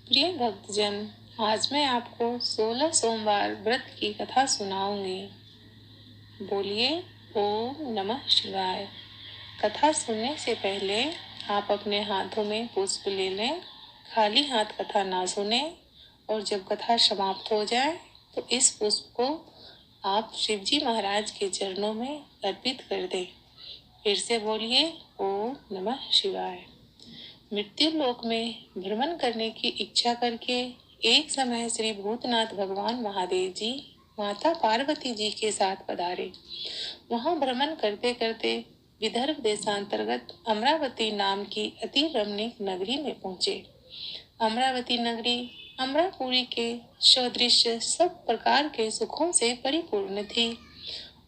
प्रिय भक्तजन, आज मैं आपको 16 सोमवार व्रत की कथा सुनाऊंगी। बोलिए ओम नमः शिवाय। कथा सुनने से पहले आप अपने हाथों में पुष्प ले लें। खाली हाथ कथा ना सुने और जब कथा समाप्त हो जाए तो इस पुष्प को आप शिवजी महाराज के चरणों में अर्पित कर दें। फिर से बोलिए ओम नमः शिवाय। मृत्यु लोक में भ्रमण करने की इच्छा करके एक समय श्री भूतनाथ भगवान महादेव जी माता पार्वती जी के साथ पधारे। वहां भ्रमण करते करते विदर्भ देशांतर्गत अमरावती नाम की अति रमणीक नगरी में पहुंचे। अमरावती नगरी अमरापुरी के सदृश सब प्रकार के सुखों से परिपूर्ण थी।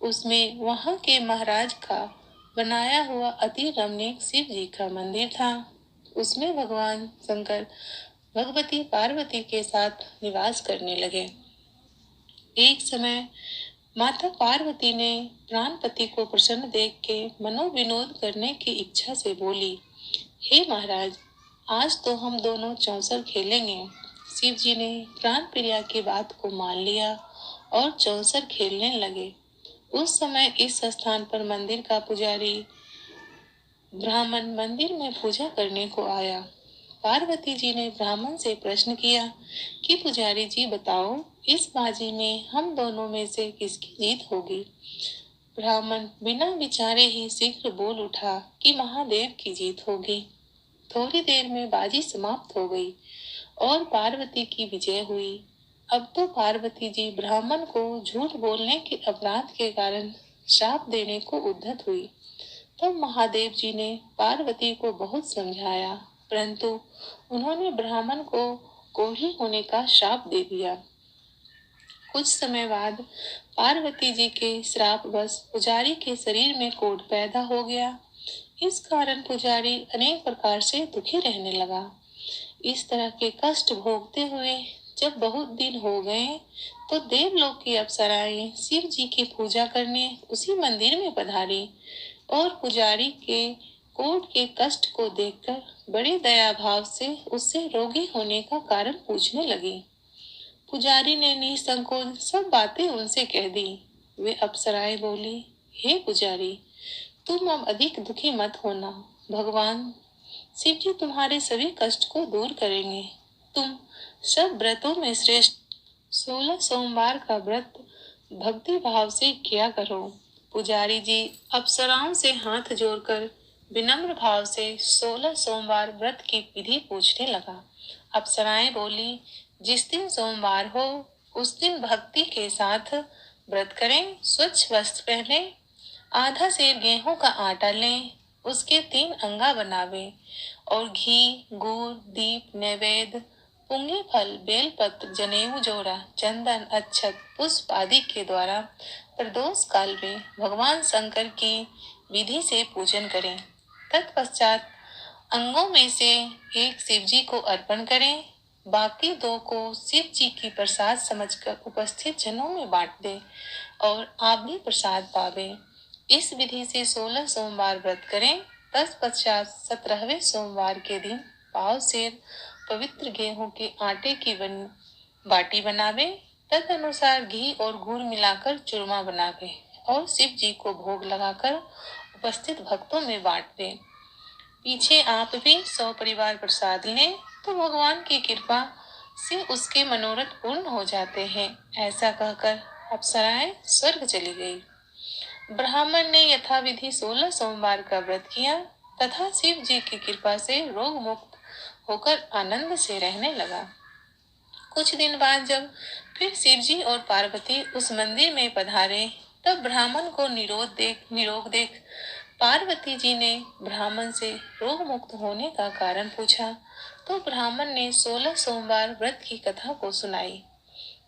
उसमें वहां के महाराज का बनाया हुआ अति रमणीक शिव जी का मंदिर था। उसमें भगवान शंकर भगवती पार्वती के साथ निवास करने लगे। एक समय माता पार्वती ने प्राणपति को प्रसन्न देख के मनोविनोद करने की इच्छा से बोली, हे महाराज, आज तो हम दोनों चौसर खेलेंगे। शिव जी ने प्राण प्रिया की बात को मान लिया और चौसर खेलने लगे। उस समय इस स्थान पर मंदिर का पुजारी ब्राह्मण मंदिर में पूजा करने को आया। पार्वती जी ने ब्राह्मण से प्रश्न किया कि पुजारी जी बताओ, इस बाजी में हम दोनों में से किसकी जीत होगी। ब्राह्मण बिना विचारे ही शीघ्र बोल उठा कि महादेव की जीत होगी। थोड़ी देर में बाजी समाप्त हो गई और पार्वती की विजय हुई। अब तो पार्वती जी ब्राह्मण को झूठ बोलने के अपराध के कारण श्राप देने को उद्यत हुई। तब महादेव जी ने पार्वती को बहुत समझाया, परंतु उन्होंने ब्राह्मण को कोढ़ी होने का श्राप दे दिया। कुछ समय बाद पार्वती जी के श्राप बस पुजारी के शरीर में कोढ़ पैदा हो गया। इस कारण पुजारी अनेक प्रकार से दुखी रहने लगा। इस तरह के कष्ट भोगते हुए जब बहुत दिन हो गए तो देवलोक की अप्सराएं शिव जी की पूजा करने उसी मंदिर में पधारी और पुजारी के कोढ़ के कष्ट को देखकर बड़े दया भाव से उससे रोगी होने का कारण पूछने लगी। पुजारी ने निसंकोच सब बातें उनसे कह दी। वे अप्सराएं बोली, हे पुजारी, तुम अब अधिक दुखी मत होना। भगवान शिव जी तुम्हारे सभी कष्ट को दूर करेंगे। तुम सब व्रतों में श्रेष्ठ 16 सोमवार का व्रत भक्ति भाव से किया करो। पुजारी जी अप्सराओं से हाथ जोड़कर विनम्र भाव से 16 सोमवार व्रत की विधि पूछने लगा। अप्सराएं बोली, जिस दिन सोमवार हो उस दिन भक्ति के साथ व्रत करें, स्वच्छ वस्त्र पहने, आधा सेर गेहूं का आटा लें, उसके 3 अंगा बनावे और घी, गुड़, दीप, नैवेद्य, पुंगे फल, बेलपत्र, जनेऊ जोड़ा, चंदन, अक्षत, पुष्प आदि के द्वारा प्रदोष काल में भगवान शंकर की विधि से पूजन करें। तत्पश्चात अंगों में से एक शिव जी को अर्पण करें, बाकी 2 को शिव जी की प्रसाद समझकर उपस्थित जनों में बांट दें और आप भी प्रसाद पावे। इस विधि से 16 सोमवार व्रत करें। तत्पश्चात 17वें सोमवार के दिन पाव सेर पवित्र गेहूं के आटे की बाटी बनावे, तद अनुसार घी और गुड़ मिलाकर चूरमा बनावे और शिव जी को भोग लगाकर उपस्थित भक्तों में बांट दें। पीछे आप भी 100 परिवार प्रसाद लें तो भगवान की कृपा से उसके मनोरथ पूर्ण हो जाते हैं। ऐसा कहकर अप्सराएं स्वर्ग चली गई। ब्राह्मण ने यथाविधि 16 सोमवार का व्रत किया तथा शिव जी की कृपा से रोग मुक्त होकर आनंद से रहने लगा। कुछ दिन बाद जब फिर शिव जी और पार्वती उस मंदिर में पधारे तब ब्राह्मण को निरोग देख पार्वती जी ने ब्राह्मण से रोग मुक्त होने का कारण पूछा तो ब्राह्मण ने 16 सोमवार व्रत की कथा को सुनाई।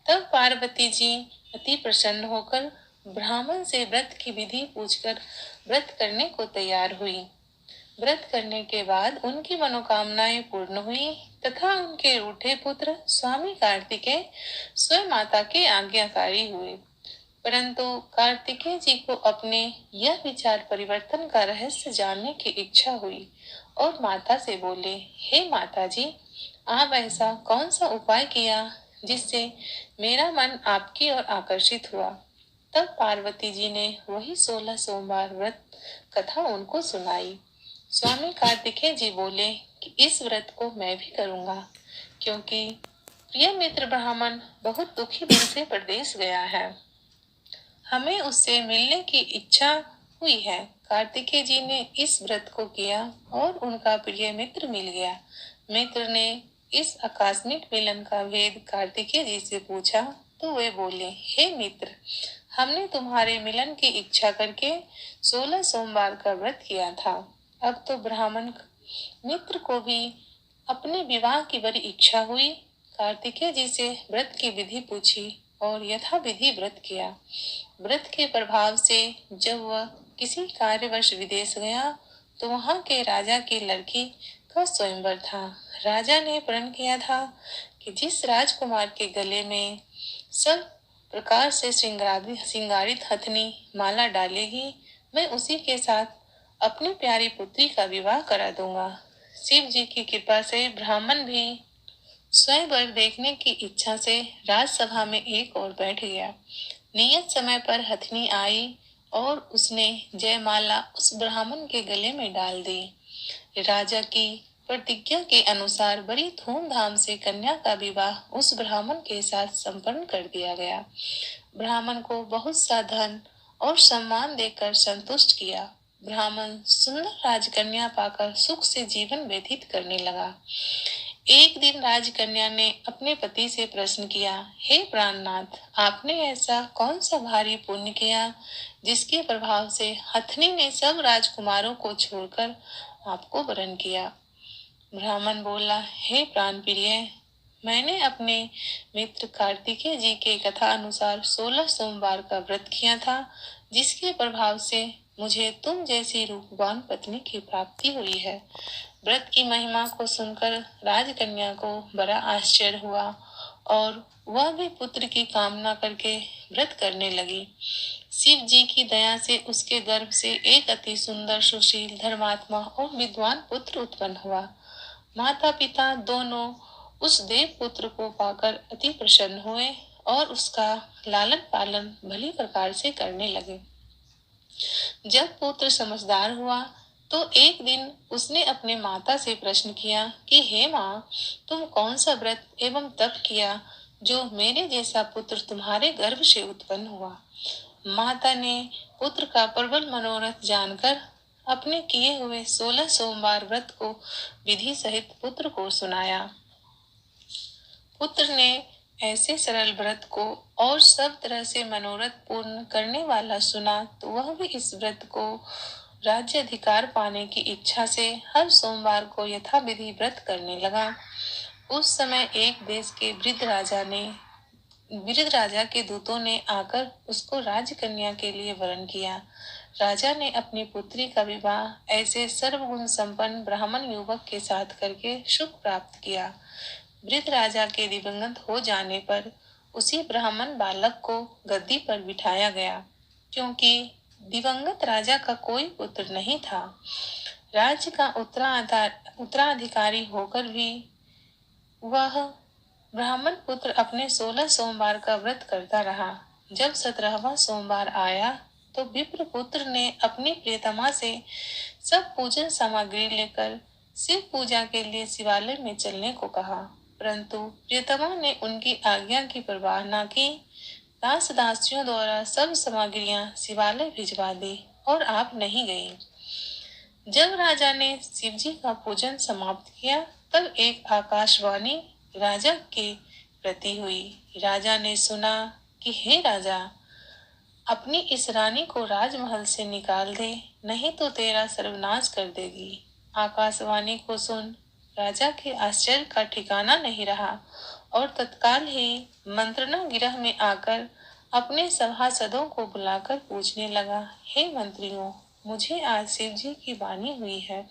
तब पार्वती जी अति प्रसन्न होकर ब्राह्मण से व्रत की विधि पूछकर व्रत करने को तैयार हुई। व्रत करने के बाद उनकी मनोकामनाएं पूर्ण हुई तथा उनके रूठे पुत्र स्वामी कार्तिकेय स्वयं माता के आज्ञाकारी हुए। परंतु कार्तिकेय जी को अपने यह विचार परिवर्तन का रहस्य जानने की इच्छा हुई और माता से बोले, हे माता जी, आप ऐसा कौन सा उपाय किया जिससे मेरा मन आपकी ओर आकर्षित हुआ? तब पार्वती जी ने वही 16 सोमवार व्रत कथा उनको सुनाई। स्वामी कार्तिकेय जी बोले कि इस व्रत को मैं भी करूंगा, क्योंकि प्रिय मित्र ब्राह्मण बहुत दुखी दिल से परदेश गया है। हमें उससे मिलने की इच्छा हुई है। कार्तिकेय जी ने इस व्रत को किया और उनका प्रिय मित्र मिल गया। मित्र ने इस आकस्मिक मिलन का भेद कार्तिकेय जी से पूछा तो वे बोले, हे मित्र, हमने तुम्हारे मिलन की इच्छा करके 16 सोमवार का व्रत किया था। अब तो ब्राह्मण मित्र को भी अपने विवाह की बड़ी इच्छा हुई। कार्तिकेय जी से व्रत की विधि पूछी और यथा विधि व्रत किया। व्रत के प्रभाव से जब वह किसी कार्यवश विदेश गया तो वहां के राजा की लड़की का स्वयंवर था। राजा ने प्रण किया था कि जिस राजकुमार के गले में सब प्रकार से श्रृंगारित हथनी माला डालेगी, मैं उसी के साथ अपनी प्यारी पुत्री का विवाह करा दूंगा। शिव जी की कृपा से ब्राह्मण भी स्वयंवर देखने की इच्छा से राजसभा में एक ओर बैठ गया। नियत समय पर हथनी आई और उसने जयमाला उस ब्राह्मण के गले में डाल दी। राजा की प्रतिज्ञा के अनुसार बड़ी धूमधाम से कन्या का विवाह उस ब्राह्मण के साथ संपन्न कर दिया गया। ब्राह्मण को बहुत सा धन और सम्मान देकर संतुष्ट किया। ब्राह्मण सुंदर राजकन्या पाकर सुख से जीवन व्यतीत करने लगा। एक दिन राजकन्या ने अपने पति से प्रश्न किया, हे प्राणनाथ, आपने ऐसा कौन सा भारी पुण्य किया जिसके प्रभाव से हथनी ने सब राजकुमारों को छोड़कर आपको वरण किया? ब्राह्मण बोला, हे प्राण प्रिय, मैंने अपने मित्र कार्तिकेय जी के कथा अनुसार 16 सोमवार का व्रत किया था, जिसके प्रभाव से मुझे तुम जैसी रूपवान पत्नी की प्राप्ति हुई है। व्रत की महिमा को सुनकर राजकन्या को बड़ा आश्चर्य हुआ और वह भी पुत्र की कामना करके व्रत करने लगी। शिव जी की दया से उसके गर्भ से एक अति सुंदर, सुशील, धर्मात्मा और विद्वान पुत्र उत्पन्न हुआ। माता पिता दोनों उस देव पुत्र को पाकर अति प्रसन्न हुए और उसका लालन पालन भली प्रकार से करने लगे। जब पुत्र समझदार हुआ तो एक दिन उसने अपने माता से प्रश्न किया कि हे माँ, तुम कौन सा व्रत एवं तप किया जो मेरे जैसा पुत्र तुम्हारे गर्भ से उत्पन्न हुआ? माता ने पुत्र का प्रबल मनोरथ जानकर अपने किए हुए 16 सोमवार व्रत को विधि सहित पुत्र को सुनाया। पुत्र ने ऐसे सरल व्रत को और सब तरह से मनोरथ पूर्ण करने वाला सुना तो वह भी इस व्रत को राज्य अधिकार पाने की इच्छा से हर सोमवार को यथाविधि व्रत करने लगा। उस समय एक देश के वृद्ध राजा के दूतों ने आकर उसको राजकन्या के लिए वरण किया। राजा ने अपनी पुत्री का विवाह ऐसे सर्वगुण संपन्न ब्राह्मण युवक के साथ करके सुख प्राप्त किया। वृद्ध राजा के दिवंगत हो जाने पर उसी ब्राह्मण बालक को गद्दी पर बिठाया गया, क्योंकि दिवंगत राजा का कोई पुत्र नहीं था। राज्य का उत्तराधिकारी होकर भी वह ब्राह्मण पुत्र अपने 16 सोमवार का व्रत करता रहा। जब 17वां सोमवार आया तो विप्र पुत्र ने अपनी प्रियतमा से सब पूजन सामग्री लेकर शिव पूजा के लिए शिवालय में चलने को कहा, परंतु प्रियतमा ने उनकी आज्ञा की परवाह न की। दास दासियों द्वारा सब सामग्रियां शिवालय भिजवा दी और आप नहीं गई। जब राजा ने शिव जी का पूजन समाप्त किया तब एक आकाशवाणी राजा के प्रति हुई। राजा ने सुना कि हे राजा, अपनी इस रानी को राजमहल से निकाल दे, नहीं तो तेरा सर्वनाश कर देगी। आकाशवाणी को सुन राजा के आश्चर्य का ठिकाना नहीं रहा और तत्काल ही मंत्रणा गृह में आकर अपने सभासदों को बुलाकर पूछने लगा, हे मंत्रियों, मुझे आज शिव जी की वाणी हुई है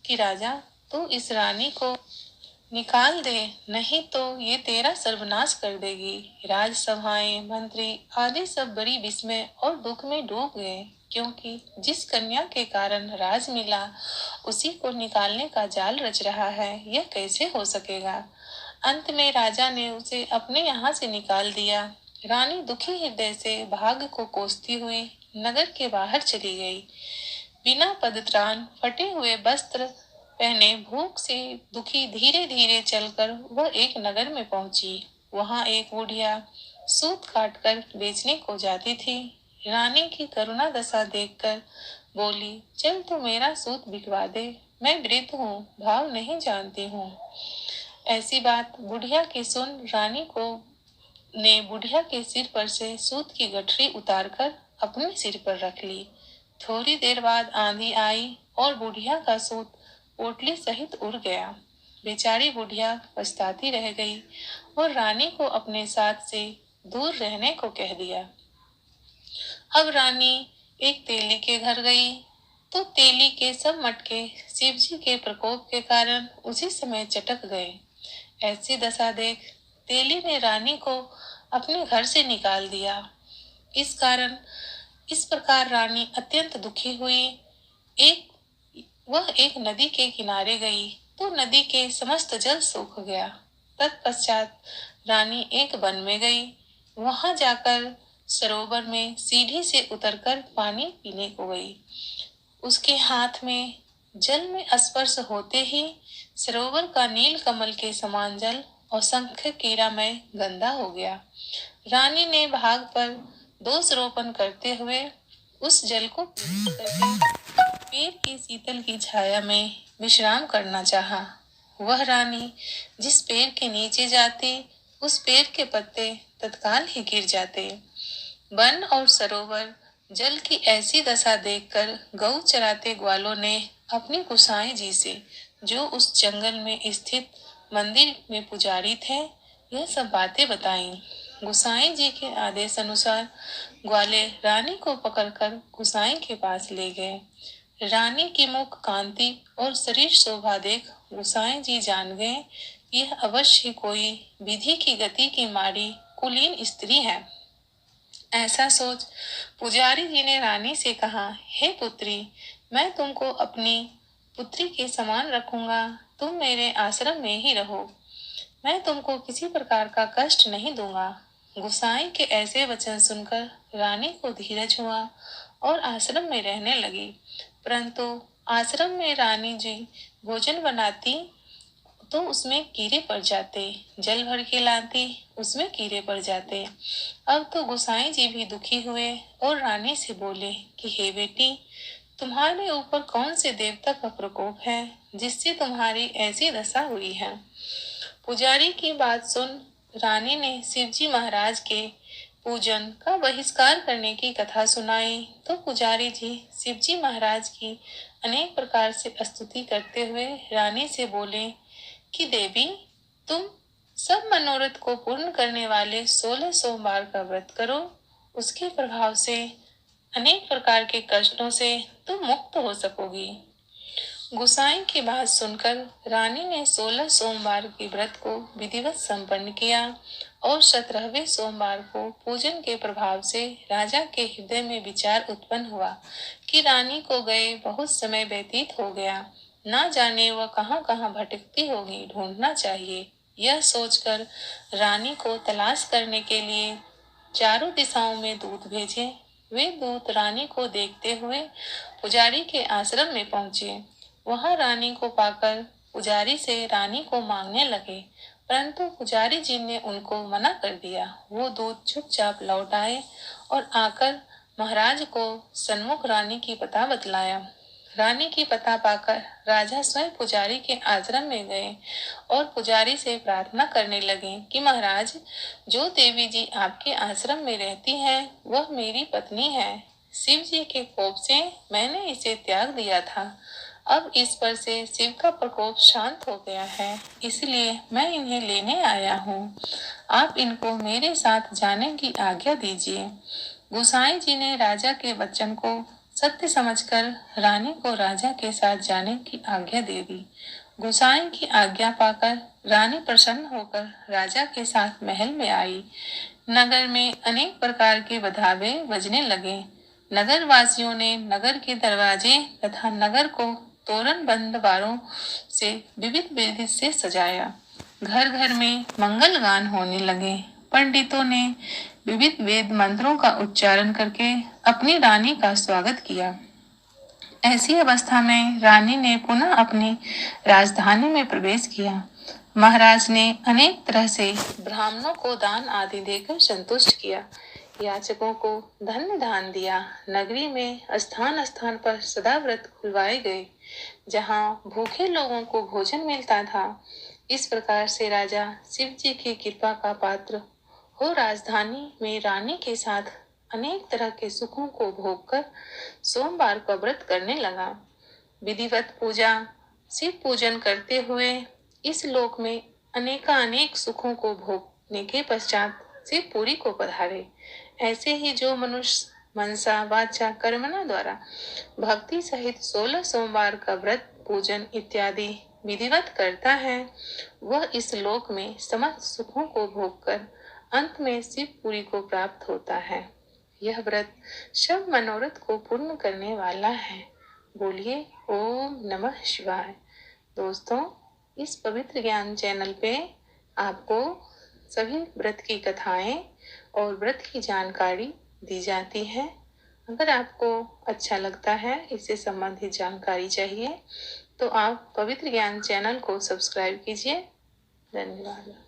कि राजा तू इस रानी को निकाल दे, नहीं तो ये तेरा सर्वनाश कर देगी। राजसभाएं, मंत्री आदि सब बड़ी विस्मय और दुख में डूब गए, क्योंकि जिस कन्या के कारण राज मिला उसी को निकालने का जाल रच रहा है, यह कैसे हो सकेगा। अंत में राजा ने उसे अपने यहाँ से निकाल दिया। रानी दुखी हृदय से भाग्य को कोसती हुई नगर के बाहर चली गई। बिना पदत्राण, फटे हुए वस्त्र पहने, भूख से दुखी धीरे धीरे चलकर वह एक नगर में पहुंची। वहां एक बुढ़िया सूत काटकर बेचने को जाती थी। रानी की करुणा दशा देखकर बोली, चल तू मेरा सूत बिकवा दे, मैं वृद्ध हूँ, भाव नहीं जानती हूँ। ऐसी बात बुढ़िया की सुन रानी को ने बुढ़िया के सिर पर से सूत की गठरी उतारकर अपने सिर पर रख ली। थोड़ी देर बाद आंधी आई और बुढ़िया का सूत पोटली सहित उड़ गया। बेचारी बुढ़िया पछताती रह गई और रानी को अपने साथ से दूर रहने को कह दिया। अब रानी एक तेली के घर गई तो तेली के सब मटके शिवजी के प्रकोप के कारण उसी समय चटक गए। ऐसी दशा देख तेली ने रानी को अपने घर से निकाल दिया। इस प्रकार रानी अत्यंत दुखी हुई। वह एक नदी के किनारे गई तो नदी के समस्त जल सूख गया। तत्पश्चात रानी एक वन में गई। वहां जाकर सरोवर में सीढ़ी से उतरकर पानी पीने को गई। उसके हाथ में जल में स्पर्श होते ही सरोवर का नील कमल के समान जल असंख्य कीड़ामय गंदा हो गया। रानी ने भाग पर दोषारोपण करते हुए उस जल को पीने करके पेड़ की शीतल की छाया में विश्राम करना चाहा। वह रानी जिस पेड़ के नीचे जाती, उस पेड़ के पत्ते तत्काल ही गिर जाते। वन और सरोवर जल की ऐसी दशा देखकर गौ चराते ग्वालों ने अपनी गोसाई जी से, जो उस जंगल में स्थित मंदिर में पुजारी थे, यह सब बातें बताईं। गोसाई जी के आदेश अनुसार ग्वाले रानी को पकड़कर गोसाई के पास ले गए। रानी की मुख कांति और शरीर शोभा देख गोसाई जी जान गए यह अवश्य कोई विधि की गति की मारी कुलीन स्त्री है। ऐसा सोच पुजारी जी ने रानी से कहा, हे पुत्री, मैं तुमको अपनी पुत्री के समान रखूंगा, तुम मेरे आश्रम में ही रहो, मैं तुमको किसी प्रकार का कष्ट नहीं दूंगा। गोसाई के ऐसे वचन सुनकर रानी को धीरज हुआ और आश्रम में रहने लगी। परंतु आश्रम में रानी जी भोजन बनाती तो उसमें कीड़े पड़ जाते, जल भर के लाती, उसमें कीड़े पड़ जाते। अब तो गोसाई जी भी दुखी हुए और रानी से बोले कि हे बेटी, तुम्हारे ऊपर कौन से देवता का प्रकोप है जिससे तुम्हारी ऐसी दशा हुई है। पुजारी की बात सुन रानी ने शिवजी महाराज के पूजन का बहिष्कार करने की कथा सुनाई तो पुजारी जी शिवजी महाराज की अनेक प्रकार से स्तुति करते हुए रानी से बोले कि देवी, तुम सब मनोरथ को पूर्ण करने वाले 16 सोमवार का व्रत करो, उसके प्रभाव से अनेक प्रकार के कष्टों से तुम मुक्त हो सकोगी। गोसाई की बात सुनकर रानी ने 16 सोमवार के व्रत को विधिवत संपन्न किया और 17वें सोमवार को पूजन के प्रभाव से राजा के हृदय में विचार उत्पन्न हुआ कि रानी को गए बहुत समय व्यतीत हो गया, ना जाने वह कहाँ कहाँ भटकती होगी, ढूंढना चाहिए। यह सोचकर रानी को तलाश करने के लिए चारों दिशाओं में दूत भेजे। वे दूत रानी को देखते हुए पुजारी के आश्रम में पहुंचे। वहां रानी को पाकर पुजारी से रानी को मांगने लगे, परंतु पुजारी जी ने उनको मना कर दिया। वो दूत चुपचाप लौट आए और आकर महाराज को सन्मुख रानी की पता बतलाया। रानी की पता पाकर राजा स्वयं पुजारी के आश्रम में गए और पुजारी से प्रार्थना करने लगे कि महाराज, जो देवी जी आपके आश्रम में रहती हैं, वह मेरी पत्नी है। शिव जी के कोप से मैंने इसे त्याग दिया था। अब इस पर से शिव का प्रकोप शांत हो गया है, इसलिए मैं इन्हें लेने आया हूँ। आप इनको मेरे साथ जाने की आज्ञा दीजिए। गोसाई जी ने राजा के वचन को सत्य समझकर रानी को राजा के साथ जाने की आज्ञा दे दी। गोसाई की आज्ञा पाकर रानी प्रसन्न होकर राजा के साथ महल में आई। नगर में अनेक प्रकार के बधावे बजने लगे। नगर वासियों ने नगर के दरवाजे तथा नगर को तोरण बंद बारों से विविध विधि से सजाया। घर घर में मंगल गान होने लगे। पंडितों ने विविध वेद मंत्रों का उच्चारण करके अपनी रानी का स्वागत किया। ऐसी अवस्था में रानी ने पुनः अपनी राजधानी में प्रवेश किया। महाराज ने अनेक तरह से ब्राह्मणों को दान आदि देकर संतुष्ट किया। याचकों को धन्य दान दिया। नगरी में स्थान स्थान पर सदा व्रत खुलवाए गए, जहाँ भूखे लोगों को भोजन मिलता था। इस प्रकार से राजा शिव जी की कृपा का पात्र हो राजधानी में रानी के साथ अनेक तरह के सुखों को भोगकर सोमवार का व्रत करने लगा। विधिवत पूजा शिव पूजन करते हुए इस लोक में अनेक सुखों को भोगने के पश्चात शिवपुरी को पधारे। ऐसे ही जो मनुष्य मनसा वाचा कर्मणा द्वारा भक्ति सहित 16 सोमवार का व्रत पूजन इत्यादि विधिवत करता है, वह इस लोक में समस्त सुखों को भोगकर अंत में शिवपुरी को प्राप्त होता है। यह व्रत सब मनोरथ को पूर्ण करने वाला है। बोलिए ओम नमः शिवाय। दोस्तों, इस पवित्र ज्ञान चैनल पे आपको सभी व्रत की कथाएं और व्रत की जानकारी दी जाती है। अगर आपको अच्छा लगता है, इससे संबंधित जानकारी चाहिए, तो आप पवित्र ज्ञान चैनल को सब्सक्राइब कीजिए। धन्यवाद।